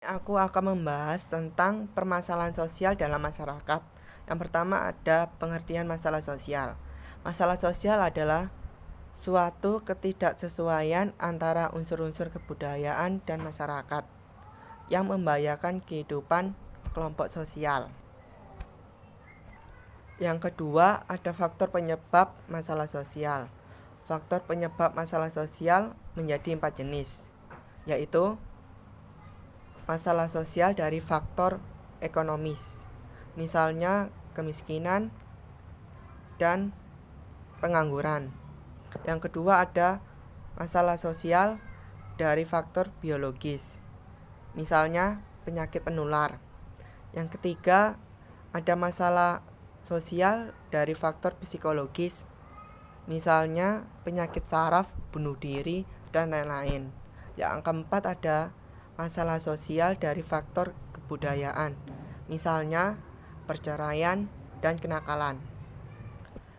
Aku akan membahas tentang permasalahan sosial dalam masyarakat. Yang pertama ada pengertian masalah sosial. Masalah sosial adalah suatu ketidaksesuaian antara unsur-unsur kebudayaan dan masyarakat yang membahayakan kehidupan kelompok sosial. Yang kedua ada faktor penyebab masalah sosial. Faktor penyebab masalah sosial menjadi 4 jenis, yaitu masalah sosial dari faktor ekonomis, misalnya kemiskinan dan pengangguran. Yang kedua ada masalah sosial dari faktor biologis, misalnya penyakit penular. Yang ketiga ada masalah sosial dari faktor psikologis, misalnya penyakit saraf, bunuh diri, dan lain-lain. Yang keempat ada masalah sosial dari faktor kebudayaan, misalnya perceraian dan kenakalan.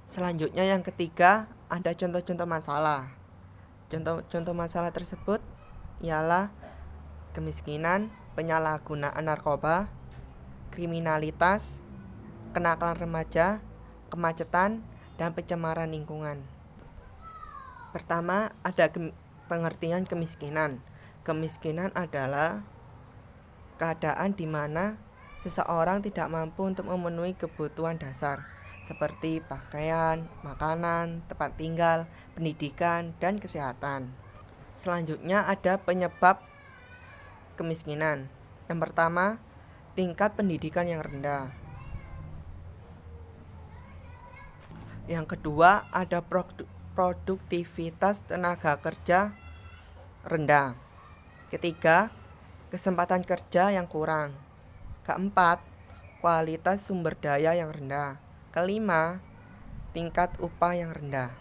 Selanjutnya yang ketiga ada contoh-contoh masalah. Contoh-contoh masalah tersebut ialah kemiskinan, penyalahgunaan narkoba, kriminalitas, kenakalan remaja, kemacetan, dan pencemaran lingkungan. Pertama ada pengertian kemiskinan. Kemiskinan adalah keadaan di mana seseorang tidak mampu untuk memenuhi kebutuhan dasar seperti pakaian, makanan, tempat tinggal, pendidikan, dan kesehatan. Selanjutnya ada penyebab kemiskinan. Yang pertama, tingkat pendidikan yang rendah. Yang kedua, ada produktivitas tenaga kerja rendah. Ketiga, kesempatan kerja yang kurang. Keempat, kualitas sumber daya yang rendah. Kelima, tingkat upah yang rendah.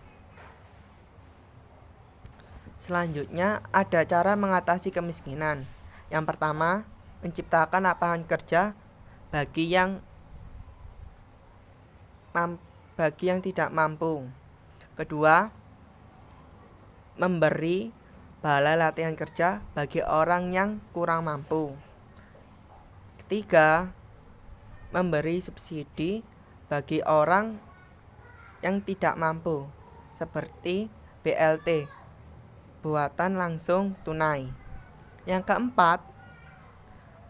Selanjutnya ada cara mengatasi kemiskinan. Yang pertama, menciptakan lapangan kerja bagi yang tidak mampu. Kedua, memberi balai latihan kerja bagi orang yang kurang mampu. Ketiga, memberi subsidi bagi orang yang tidak mampu seperti BLT, buatan langsung tunai. Yang keempat,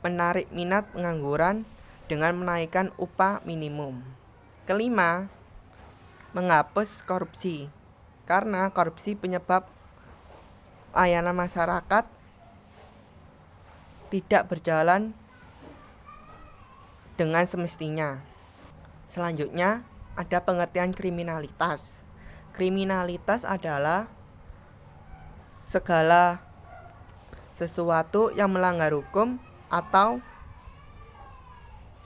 menarik minat pengangguran dengan menaikkan upah minimum. Kelima, menghapus korupsi, karena korupsi penyebab layanan masyarakat tidak berjalan dengan semestinya. Selanjutnya ada pengertian kriminalitas. Kriminalitas adalah segala sesuatu yang melanggar hukum atau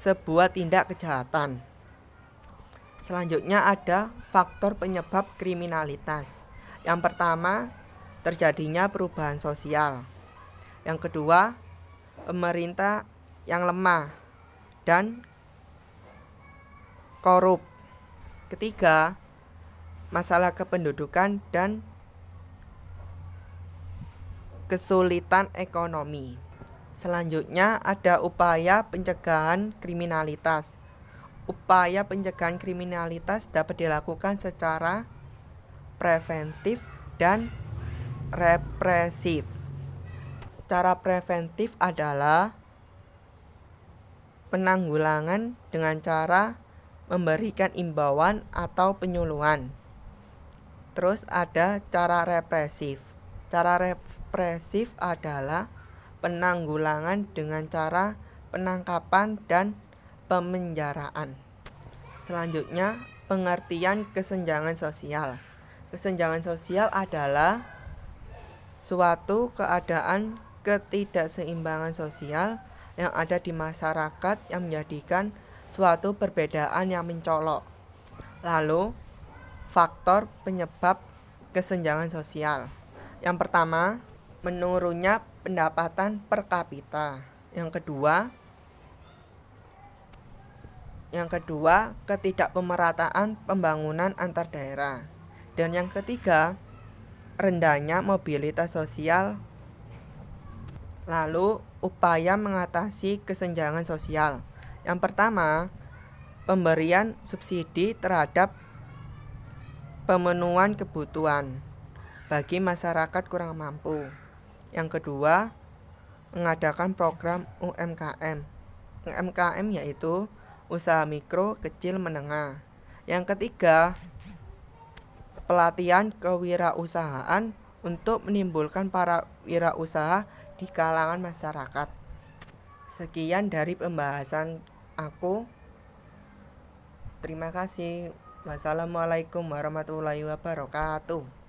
sebuah tindak kejahatan. Selanjutnya ada faktor penyebab kriminalitas. Yang pertama, terjadinya perubahan sosial. Yang kedua, pemerintah yang lemah dan korup. Ketiga, masalah kependudukan dan kesulitan ekonomi. Selanjutnya ada upaya pencegahan kriminalitas. Upaya pencegahan kriminalitas dapat dilakukan secara preventif dan represif. Cara preventif adalah penanggulangan dengan cara memberikan imbauan atau penyuluhan. Terus ada cara represif. Cara represif adalah penanggulangan dengan cara penangkapan dan pemenjaraan. Selanjutnya, pengertian kesenjangan sosial. Kesenjangan sosial adalah suatu keadaan ketidakseimbangan sosial yang ada di masyarakat yang menjadikan suatu perbedaan yang mencolok. Lalu, faktor penyebab kesenjangan sosial. Yang pertama, menurunnya pendapatan per kapita. Yang kedua, ketidakpemerataan pembangunan antar daerah. Dan yang ketiga, rendahnya mobilitas sosial. Lalu upaya mengatasi kesenjangan sosial. Yang pertama, pemberian subsidi terhadap pemenuhan kebutuhan bagi masyarakat kurang mampu. Yang kedua, mengadakan program UMKM. UMKM yaitu usaha mikro, kecil, menengah. Yang ketiga, pelatihan kewirausahaan untuk menimbulkan para wirausaha di kalangan masyarakat. Sekian dari pembahasan aku. Terima kasih. Wassalamualaikum warahmatullahi wabarakatuh.